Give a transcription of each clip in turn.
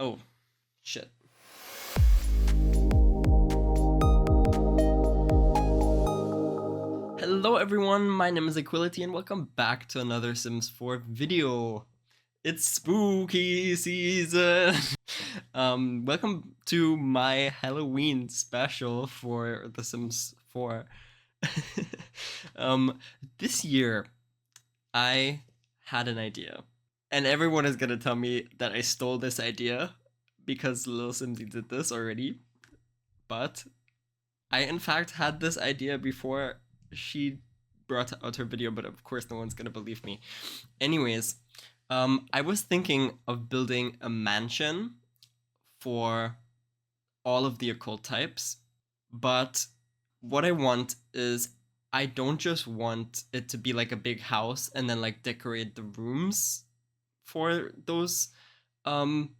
Oh, shit. Hello everyone, my name is Equality and welcome back to another Sims 4 video. It's spooky season! Welcome to my Halloween special for The Sims 4. This year, I had an idea. And everyone is gonna tell me that I stole this idea because Little Simsy did this already. But I in fact had this idea before she brought out her video, but of course no one's gonna believe me. Anyways, I was thinking of building a mansion for all of the occult types, but what I want is I don't just want it to be like a big house and then like decorate the rooms for those um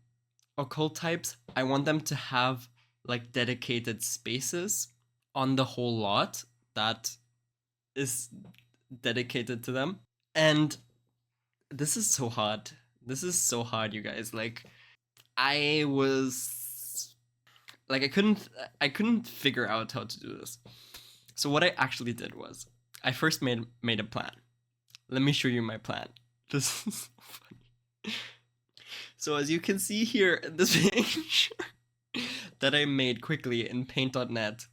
occult types. I want them to have like dedicated spaces on the whole lot that is dedicated to them. And this is so hard. This is so hard, you guys. Like I was like I couldn't figure out how to do this. So what I actually did was I first made a plan. Let me show you my plan. This is so funny. So as you can see here in this picture that I made quickly in paint.net,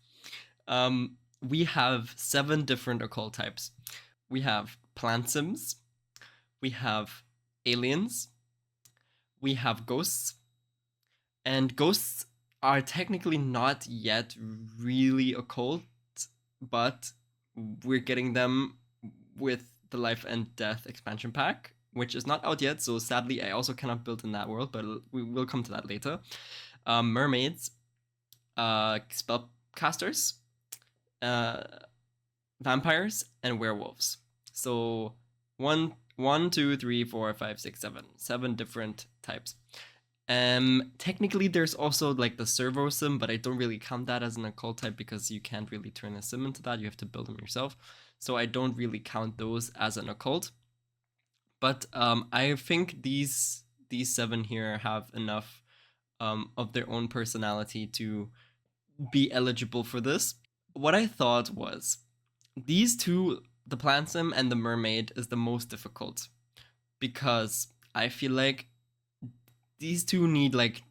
we have 7 different occult types. We have plant sims, we have aliens, we have ghosts, and ghosts are technically not yet really occult, but we're getting them with the Life and Death expansion pack, which is not out yet, so sadly I also cannot build in that world, but we will come to that later. Mermaids, spellcasters, vampires, and werewolves. So 7 different types. Technically there's also like the servo sim, but I don't really count that as an occult type because you can't really turn a sim into that. You have to build them yourself. So I don't really count those as an occult. But I think these 7 here have enough of their own personality to be eligible for this. What I thought was these two, the plant sim and the mermaid, is the most difficult because I feel like these two need like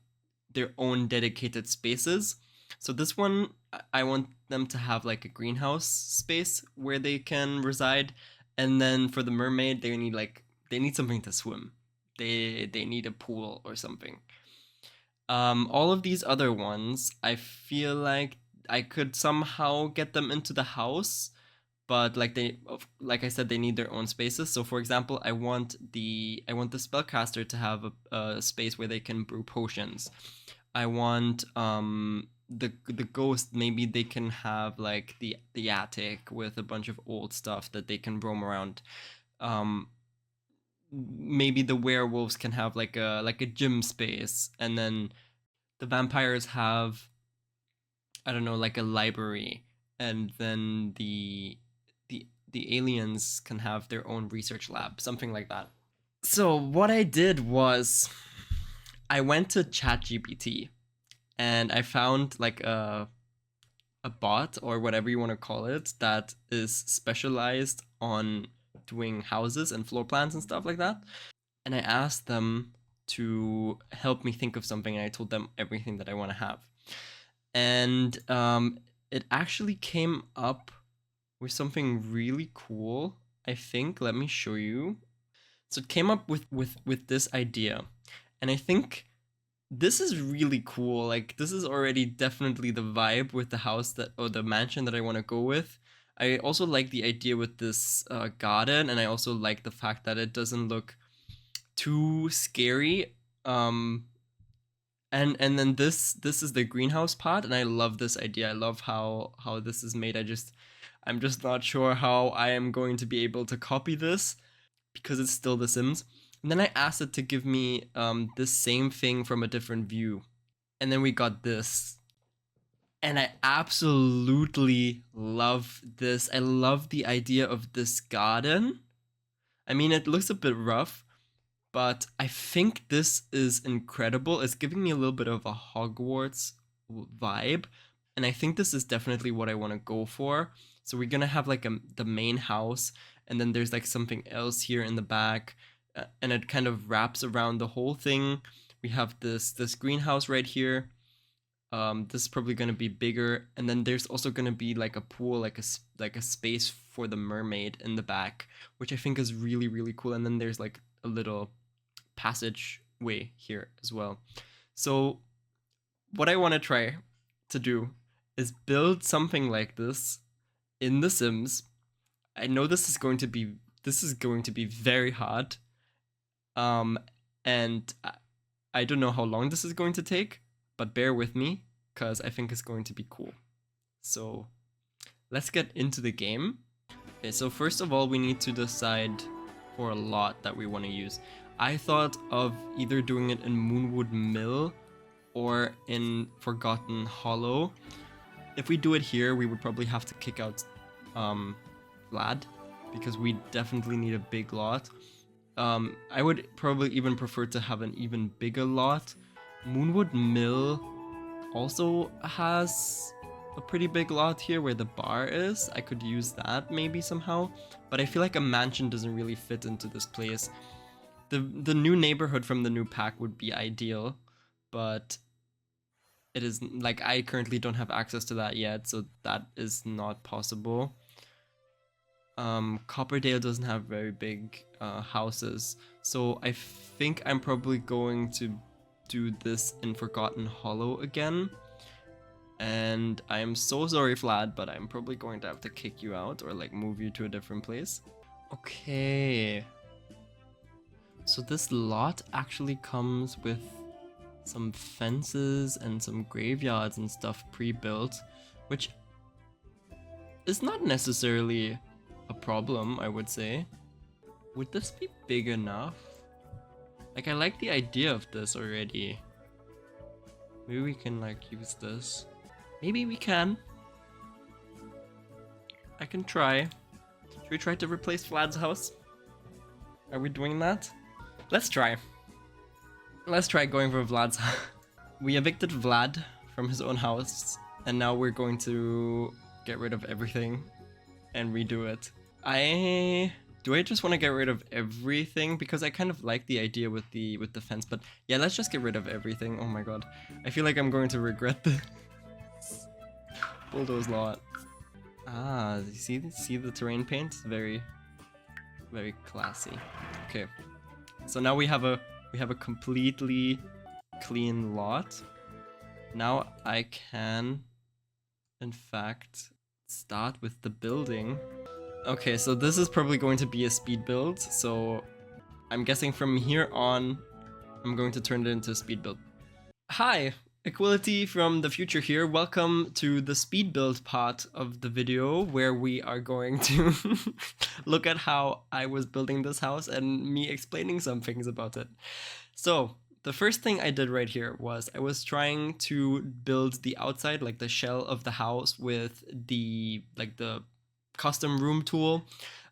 their own dedicated spaces. So this one, I want them to have like a greenhouse space where they can reside, and then for the mermaid, they need something to swim. They need a pool or something. All of these other ones, I feel like I could somehow get them into the house, but like I said, they need their own spaces. So for example, I want the spellcaster to have a space where they can brew potions. I want the ghost, maybe they can have like the attic with a bunch of old stuff that they can roam around. Maybe the werewolves can have like a gym space, and then the vampires have, I don't know, like a library, and then the aliens can have their own research lab, something like that. So what I did was I went to ChatGPT and I found like a bot or whatever you want to call it that is specialized on doing houses and floor plans and stuff like that. And I asked them to help me think of something, and I told them everything that I want to have. And it actually came up with something really cool, I think. Let me show you. So it came up with this idea, and I think this is really cool. Like this is already definitely the vibe with the house or the mansion that I want to go with. I also like the idea with this garden, and I also like the fact that it doesn't look too scary. And then this is the greenhouse part, and I love this idea. I love how this is made. I'm just not sure how I am going to be able to copy this because it's still The Sims. And then I asked it to give me this same thing from a different view, and then we got this. And I absolutely love this. I love the idea of this garden. I mean, it looks a bit rough, but I think this is incredible. It's giving me a little bit of a Hogwarts vibe, and I think this is definitely what I want to go for. So we're gonna have like the main house, and then there's like something else here in the back, and it kind of wraps around the whole thing. We have this greenhouse right here. This is probably gonna be bigger, and then there's also gonna be like a pool, like a space for the mermaid in the back, which I think is really really cool. And then there's like a little passageway here as well. So what I want to try to do is build something like this in The Sims. I know this is going to be very hard. And I don't know how long this is going to take, but bear with me because I think it's going to be cool. So let's get into the game. Okay, so first of all, we need to decide for a lot that we want to use. I thought of either doing it in Moonwood Mill or in Forgotten Hollow. If we do it here, we would probably have to kick out Vlad, because we definitely need a big lot. I would probably even prefer to have an even bigger lot. Moonwood Mill also has a pretty big lot here where the bar is. I could use that maybe somehow, but I feel like a mansion doesn't really fit into this place. The new neighborhood from the new pack would be ideal, but it is like I currently don't have access to that yet, so that is not possible. Copperdale doesn't have very big houses, so I think I'm probably going to do this in Forgotten Hollow again. And I am so sorry, Vlad, but I'm probably going to have to kick you out or like move you to a different place. Okay. So this lot actually comes with some fences and some graveyards and stuff pre-built, which is not necessarily a problem, I would say. Would this be big enough? Like, I like the idea of this already. Maybe we can like use this. Maybe we can. I can try. Should we try to replace Vlad's house? Are we doing that? Let's try. Let's try going for Vlad's house. We evicted Vlad from his own house, and now we're going to get rid of everything and redo it. Do I just want to get rid of everything? Because I kind of like the idea with the fence, but yeah, let's just get rid of everything. Oh my god. I feel like I'm going to regret this. Bulldoze lot. Ah, you see the terrain paint? Very, very classy. Okay. So now we have a completely clean lot. Now I can, in fact, start with the building. Okay, so this is probably going to be a speed build, so I'm guessing from here on, I'm going to turn it into a speed build. Hi, Equality from the future here. Welcome to the speed build part of the video, where we are going to look at how I was building this house and me explaining some things about it. So the first thing I did right here was I was trying to build the outside, like the shell of the house, with the custom room tool.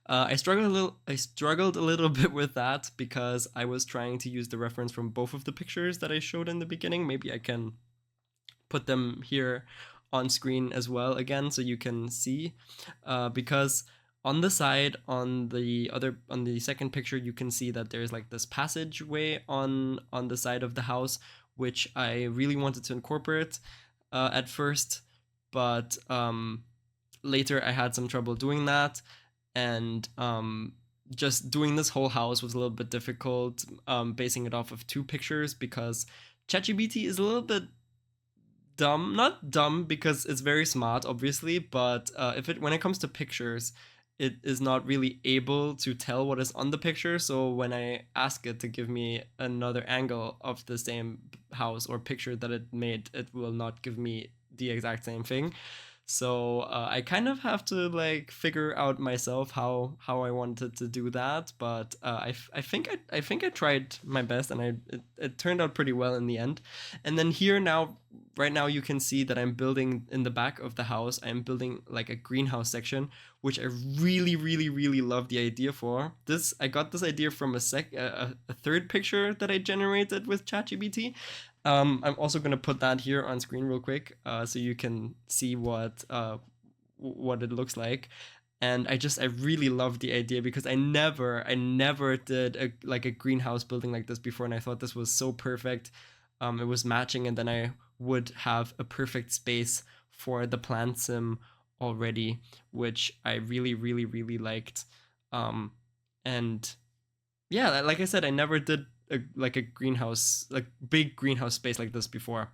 I struggled a little bit with that because I was trying to use the reference from both of the pictures that I showed in the beginning. Maybe I can put them here on screen as well again so you can see, because on the side, on the second picture, you can see that there's like this passageway on the side of the house, which I really wanted to incorporate at first, but later I had some trouble doing that, and just doing this whole house was a little bit difficult, basing it off of two pictures, because ChatGPT is a little bit dumb. Not dumb because it's very smart, obviously, but when it comes to pictures, it is not really able to tell what is on the picture. So when I ask it to give me another angle of the same house or picture that it made, it will not give me the exact same thing. So I kind of have to like figure out myself how I wanted to do that, but I think I tried my best, and it turned out pretty well in the end. And then here now, right now you can see that I'm building in the back of the house. I'm building like a greenhouse section, which I really, really, really love the idea for. This I got this idea from a third picture that I generated with ChatGPT. I'm also gonna put that here on screen real quick, so you can see what it looks like. And I really love the idea because I never did a greenhouse building like this before, and I thought this was so perfect. It was matching, and then I would have a perfect space for the plant sim already, which I really, really, really liked. Um, and yeah, like I said, I never did like a greenhouse, like big greenhouse space like this before.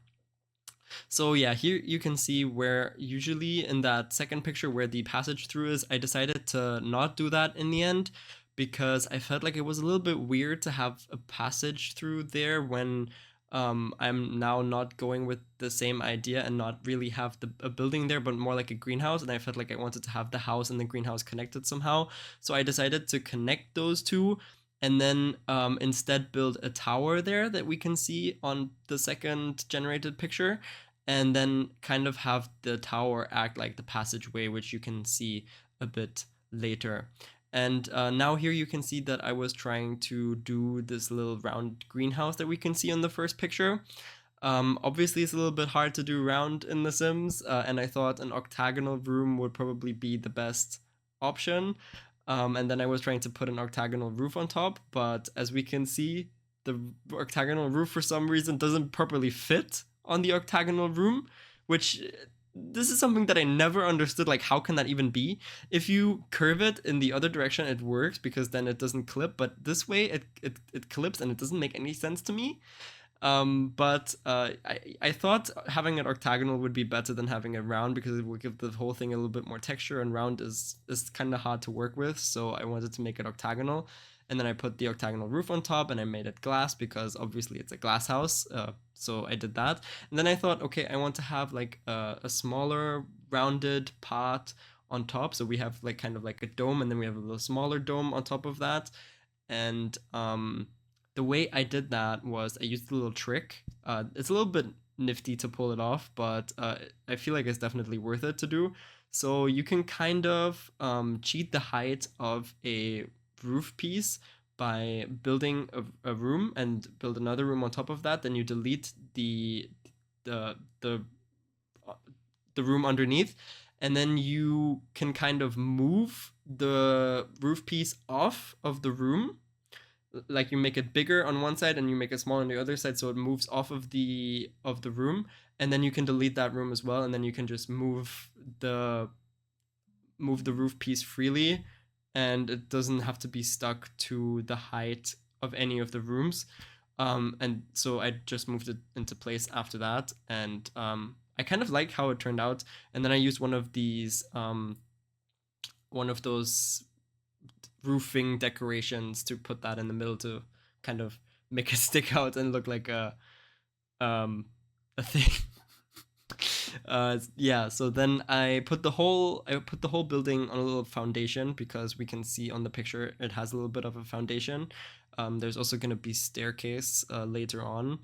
So yeah, here you can see where usually in that second picture where the passage through is, I decided to not do that in the end because I felt like it was a little bit weird to have a passage through there when I'm now not going with the same idea and not really have a building there, but more like a greenhouse. And I felt like I wanted to have the house and the greenhouse connected somehow. So I decided to connect those two and then instead build a tower there that we can see on the second generated picture, and then kind of have the tower act like the passageway, which you can see a bit later. And now here you can see that I was trying to do this little round greenhouse that we can see on the first picture. Obviously, it's a little bit hard to do round in The Sims, and I thought an octagonal room would probably be the best option. And then I was trying to put an octagonal roof on top, but as we can see, the octagonal roof for some reason doesn't properly fit on the octagonal room, which this is something that I never understood. Like, how can that even be? If you curve it in the other direction, it works because then it doesn't clip, but this way it clips and it doesn't make any sense to me. But I thought having an octagonal would be better than having a round because it would give the whole thing a little bit more texture, and round is kind of hard to work with, so I wanted to make it octagonal. And then I put the octagonal roof on top and I made it glass because obviously it's a glass house. So I did that. And then I thought, okay, I want to have like a smaller rounded part on top. So we have like kind of like a dome, and then we have a little smaller dome on top of that. And the way I did that was I used a little trick. It's a little bit nifty to pull it off, but I feel like it's definitely worth it to do. So you can kind of cheat the height of a roof piece by building a room and build another room on top of that. Then you delete the the the room underneath, and then you can kind of move the roof piece off of the room. Like, you make it bigger on one side and you make it smaller on the other side, so it moves off of the room, and then you can delete that room as well, and then you can just move the roof piece freely, and it doesn't have to be stuck to the height of any of the rooms. And so I just moved it into place after that, and I kind of like how it turned out. And then I used one of those roofing decorations to put that in the middle to kind of make it stick out and look like a thing. Yeah, so then I put the whole building on a little foundation because we can see on the picture it has a little bit of a foundation. There's also going to be staircase later on,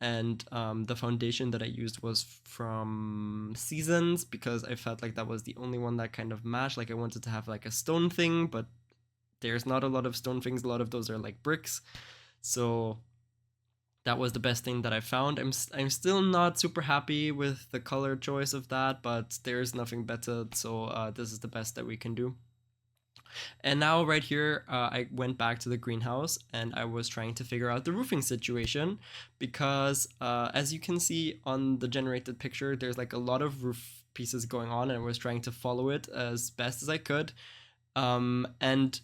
and the foundation that I used was from Seasons because I felt like that was the only one that kind of matched. Like, I wanted to have like a stone thing, but there's not a lot of stone things. A lot of those are like bricks. So that was the best thing that I found. I'm still not super happy with the color choice of that, but there's nothing better. So this is the best that we can do. And now right here, I went back to the greenhouse and I was trying to figure out the roofing situation because as you can see on the generated picture, there's like a lot of roof pieces going on, and I was trying to follow it as best as I could. And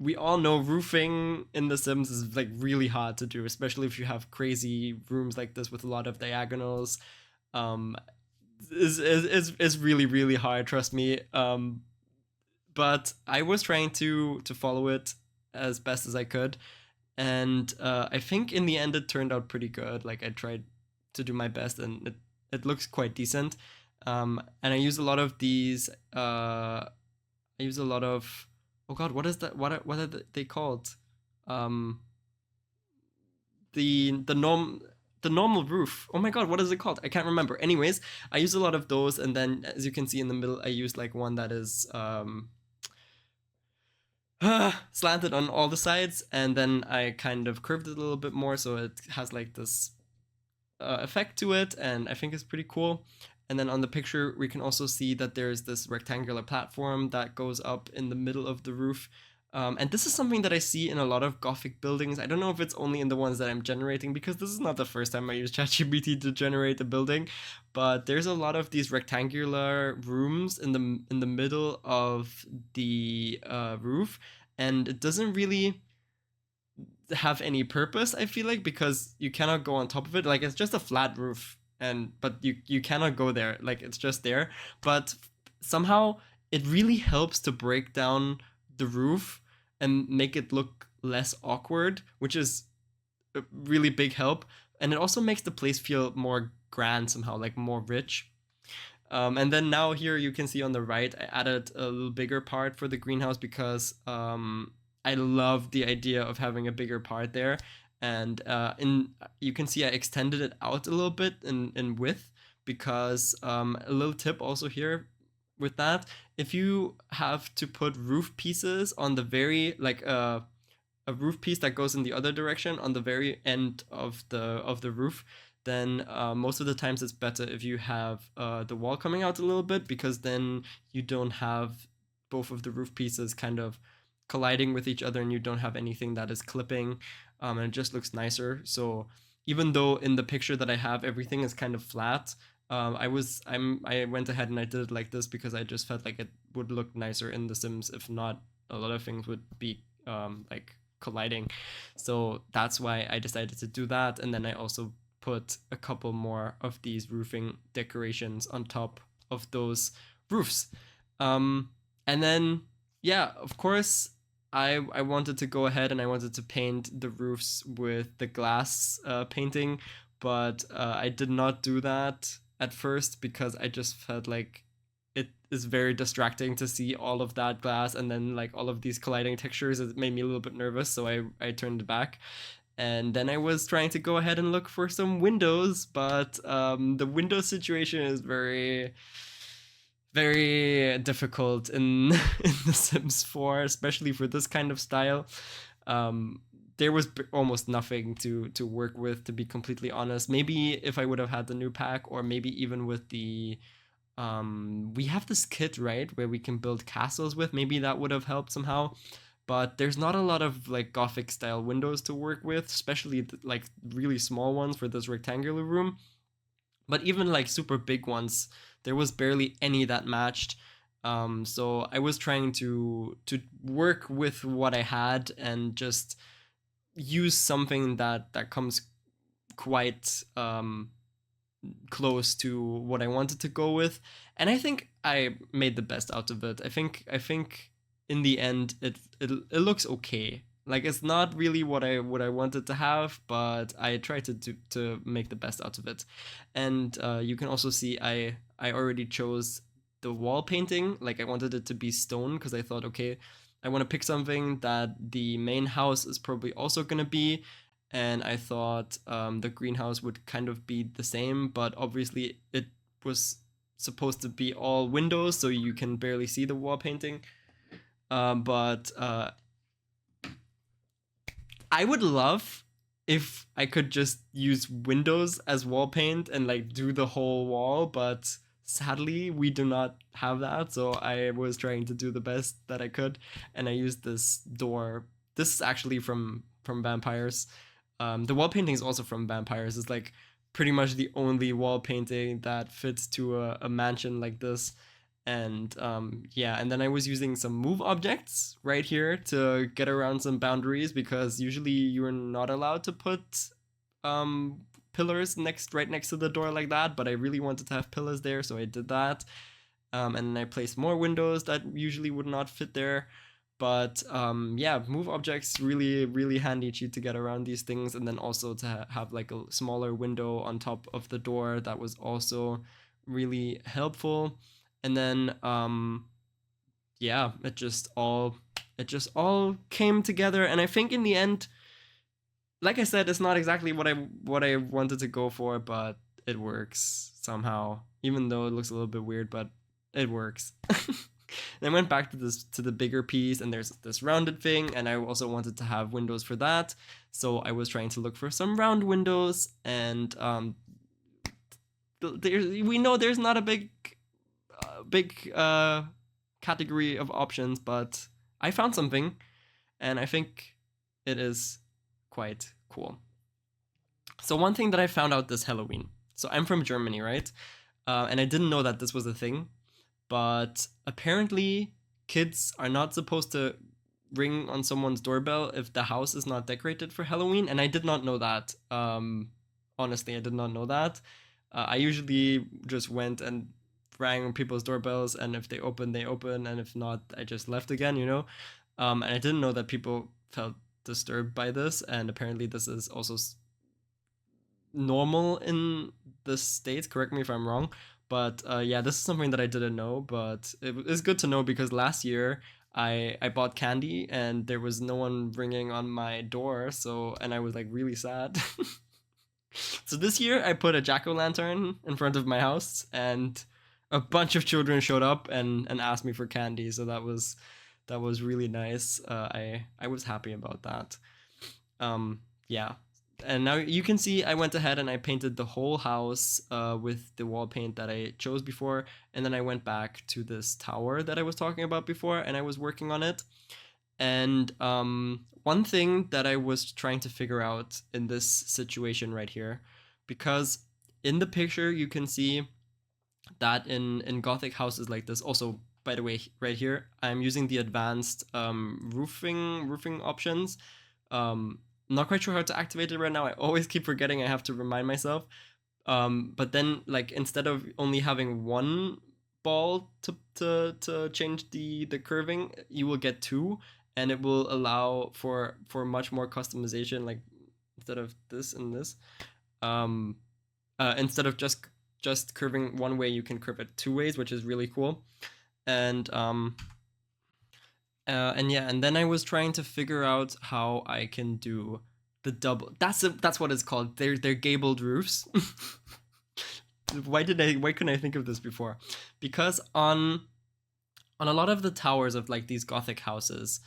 we all know roofing in The Sims is like really hard to do, especially if you have crazy rooms like this with a lot of diagonals. Um, is really, really hard, trust me. But I was trying to follow it as best as I could, and I think in the end it turned out pretty good. Like, I tried to do my best, and it looks quite decent. And I use a lot of these. I use a lot of, oh god, what is that? What are they called? Um, the norm. the normal roof. Oh my god, what is it called? I can't remember. Anyways, I use a lot of those, and then as you can see in the middle, I use like one that is slanted on all the sides, and then I kind of curved it a little bit more so it has like this effect to it, and I think it's pretty cool. And then on the picture, we can also see that there's this rectangular platform that goes up in the middle of the roof. And this is something that I see in a lot of Gothic buildings. I don't know if it's only in the ones that I'm generating, because this is not the first time I use ChatGPT to generate a building, but there's a lot of these rectangular rooms in the middle of the roof, and it doesn't really have any purpose, I feel like, because you cannot go on top of it. Like, it's just a flat roof, and but you cannot go there, like it's just there. But somehow it really helps to break down the roof and make it look less awkward, which is a really big help. And it also makes the place feel more grand somehow, like more rich. And then now here you can see on the right, I added a little bigger part for the greenhouse because I love the idea of having a bigger part there. And you can see I extended it out a little bit in width, because a little tip also here with that, if you have to put roof pieces on the very, like a roof piece that goes in the other direction on the very end of the roof, then most of the times it's better if you have the wall coming out a little bit, because then you don't have both of the roof pieces kind of colliding with each other, and you don't have anything that is clipping, and it just looks nicer. So even though in the picture that I have everything is kind of flat, I went ahead and I did it like this because I just felt like it would look nicer in The Sims. If not, a lot of things would be like colliding. So that's why I decided to do that. And then I also put a couple more of these roofing decorations on top of those roofs. And then, yeah, of course, I wanted to go ahead and I wanted to paint the roofs with the glass painting, but I did not do that at first because I just felt like it is very distracting to see all of that glass and then like all of these colliding textures. It made me a little bit nervous, so I turned it back. And then I was trying to go ahead and look for some windows, but the window situation is very, very difficult in in The Sims 4, especially for this kind of style. Um, there was almost nothing to work with, to be completely honest. Maybe if I would have had the new pack, or maybe even with the we have this kit, right, where we can build castles with. Maybe that would have helped somehow. But there's not a lot of like Gothic style windows to work with, especially like really small ones for this rectangular room. But even like super big ones, there was barely any that matched. So I was trying to work with what I had and just use something that comes quite close to what I wanted to go with, and I think I made the best out of it. I think in the end it looks okay. Like, it's not really what I wanted to have, but I tried to make the best out of it. And you can also see I already chose the wall painting. Like, I wanted it to be stone because I thought, okay, I want to pick something that the main house is probably also gonna be, and I thought the greenhouse would kind of be the same, but obviously it was supposed to be all windows, so you can barely see the wall painting. But I would love if I could just use windows as wall paint and like do the whole wall, but sadly we do not have that. So I was trying to do the best that I could, and I used this door. This is actually from Vampires. The wall painting is also from Vampires. It's like pretty much the only wall painting that fits to a mansion like this. And yeah, and then I was using some move objects right here to get around some boundaries, because usually you're not allowed to put pillars right next to the door like that, but I really wanted to have pillars there, so I did that. And then I placed more windows that usually would not fit there. But yeah, move objects really, really handy to get around these things, and then also to have like a smaller window on top of the door, that was also really helpful. And then yeah, it just all came together, and I think in the end like I said, it's not exactly what I wanted to go for, but it works somehow. Even though it looks a little bit weird, but it works. And I went back to the bigger piece, and there's this rounded thing, and I also wanted to have windows for that. So I was trying to look for some round windows, and we know there's not a big category of options, but I found something, and I think it is quite cool. So one thing that I found out this Halloween. So I'm from Germany, right? And I didn't know that this was a thing, but apparently kids are not supposed to ring on someone's doorbell if the house is not decorated for Halloween, and I did not know that. Honestly, I did not know that. I usually just went and rang on people's doorbells, and if they open, they open, and if not, I just left again, you know. And I didn't know that people felt disturbed by this, and apparently this is also normal in the States. Correct me if I'm wrong, but yeah, this is something that I didn't know, but it's good to know because last year I bought candy and there was no one ringing on my door, so and I was like really sad. So this year I put a jack-o'-lantern in front of my house, and a bunch of children showed up and asked me for candy, so that was really nice. I was happy about that. Yeah, and now you can see I went ahead and I painted the whole house with the wall paint that I chose before, and then I went back to this tower that I was talking about before, and I was working on it. And one thing that I was trying to figure out in this situation right here, because in the picture you can see that in Gothic houses like this, also by the way, right here, I'm using the advanced roofing options. Not quite sure how to activate it right now. I always keep forgetting. I have to remind myself. But then, like, instead of only having one ball to change the curving, you will get two, and it will allow for much more customization. Like instead of this and this, um, instead of just curving one way, you can curve it two ways, which is really cool. And yeah, and then I was trying to figure out how I can do the double. That's what it's called. They're gabled roofs. Why couldn't I think of this before? Because on a lot of the towers of like these Gothic houses,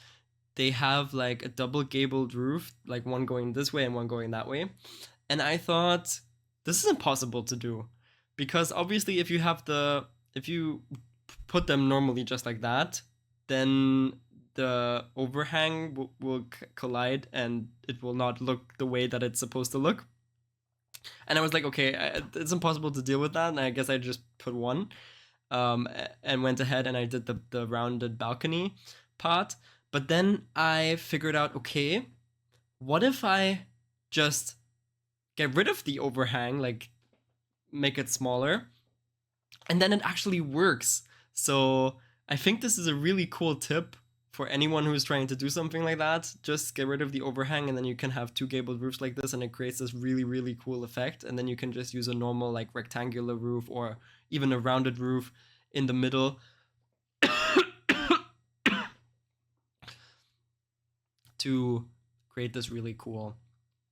they have like a double gabled roof, like one going this way and one going that way. And I thought this is impossible to do because obviously if you put them normally just like that, then the overhang will collide and it will not look the way that it's supposed to look. And I was like, okay, it's impossible to deal with that, and I guess I just put one, and went ahead and I did the rounded balcony part. But then I figured out, okay, what if I just get rid of the overhang, like make it smaller, and then it actually works. So I think this is a really cool tip for anyone who's trying to do something like that. Just get rid of the overhang, and then you can have two gabled roofs like this, and it creates this really, really cool effect. And then you can just use a normal like rectangular roof or even a rounded roof in the middle to create this really cool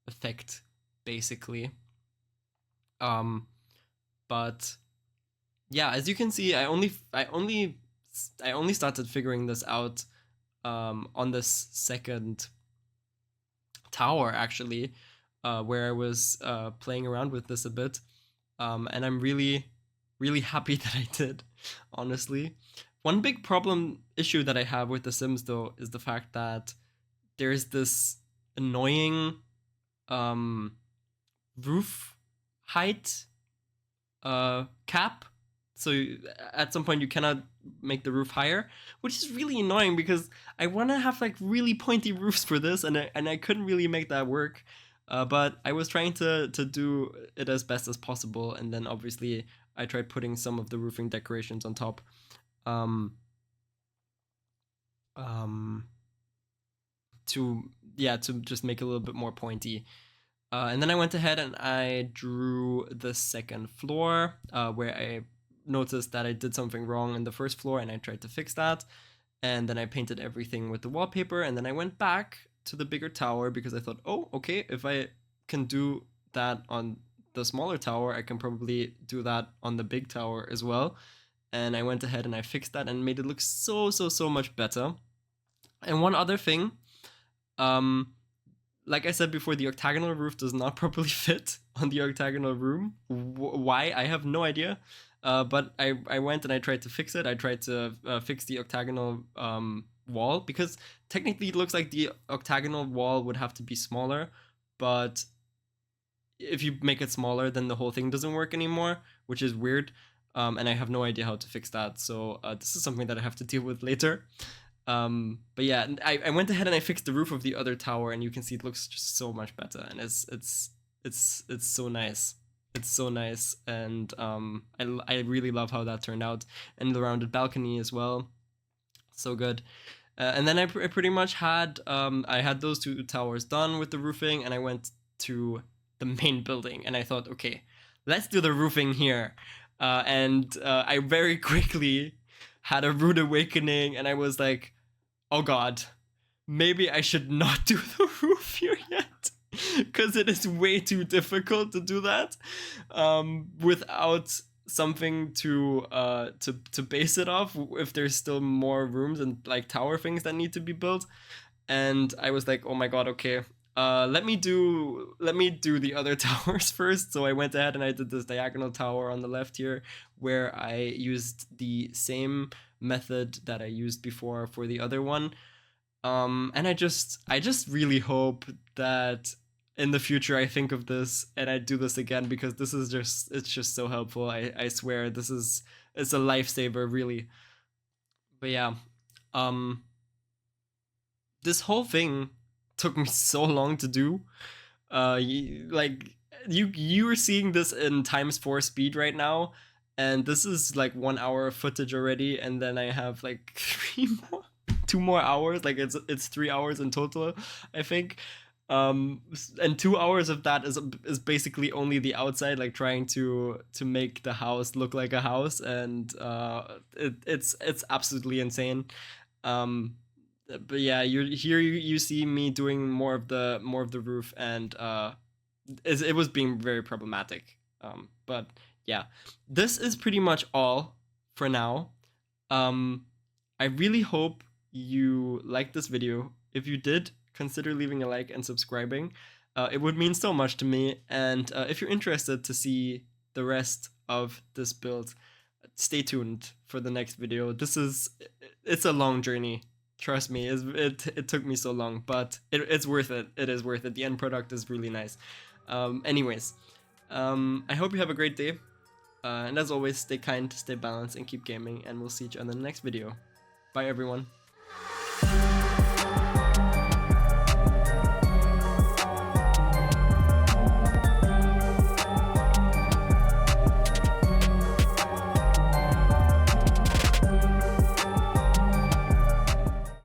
effect, basically. But yeah, as you can see, I only started figuring this out on this second tower actually, where I was playing around with this a bit, and I'm really really happy that I did. Honestly, one big problem issue that I have with The Sims though is the fact that there's this annoying um, roof height cap. So at some point you cannot make the roof higher, which is really annoying because I want to have like really pointy roofs for this, and I couldn't really make that work. But I was trying to do it as best as possible, and then obviously I tried putting some of the roofing decorations on top. Um, um, to yeah, to just make it a little bit more pointy. And then I went ahead and I drew the second floor, where I noticed that I did something wrong in the first floor and I tried to fix that. And then I painted everything with the wallpaper, and then I went back to the bigger tower because I thought, oh, okay, if I can do that on the smaller tower, I can probably do that on the big tower as well. And I went ahead and I fixed that and made it look so much better. And one other thing, like I said before, the octagonal roof does not properly fit on the octagonal room. Why? I have no idea. But I went and I tried to fix it. I tried to fix the octagonal wall because technically it looks like the octagonal wall would have to be smaller, but if you make it smaller, then the whole thing doesn't work anymore, which is weird. And I have no idea how to fix that. So this is something that I have to deal with later. But yeah, I went ahead and I fixed the roof of the other tower, and you can see it looks just so much better, and it's so nice. It's so nice, and I really love how that turned out, and the rounded balcony as well, so good. And then I pretty much had I had those two towers done with the roofing, and I went to the main building, and I thought, okay, let's do the roofing here, and I very quickly had a rude awakening, and I was like, oh god, maybe I should not do the roof here yet, because it is way too difficult to do that without something to base it off if there's still more rooms and like tower things that need to be built. And I was like, oh my god, okay, let me do the other towers first. So I went ahead and I did this diagonal tower on the left here, where I used the same method that I used before for the other one. And I just really hope that in the future I think of this and I do this again, because this is it's just so helpful. I swear it's a lifesaver, really. But yeah, this whole thing took me so long to do. Like you are seeing this in ×4 speed right now, and this is like 1 hour of footage already, and then I have like 2 more hours. Like it's 3 hours in total, I think. And 2 hours of that is basically only the outside, like trying to make the house look like a house, and it's absolutely insane. But yeah, you see me doing more of the roof, and it was being very problematic. But yeah, this is pretty much all for now. I really hope you liked this video. If you did, consider leaving a like and subscribing. It would mean so much to me. And if you're interested to see the rest of this build, stay tuned for the next video. It's a long journey. Trust me, it took me so long, but it's worth it. It is worth it. The end product is really nice. Anyways, I hope you have a great day. And as always, stay kind, stay balanced, and keep gaming. And we'll see each other in the next video. Bye, everyone.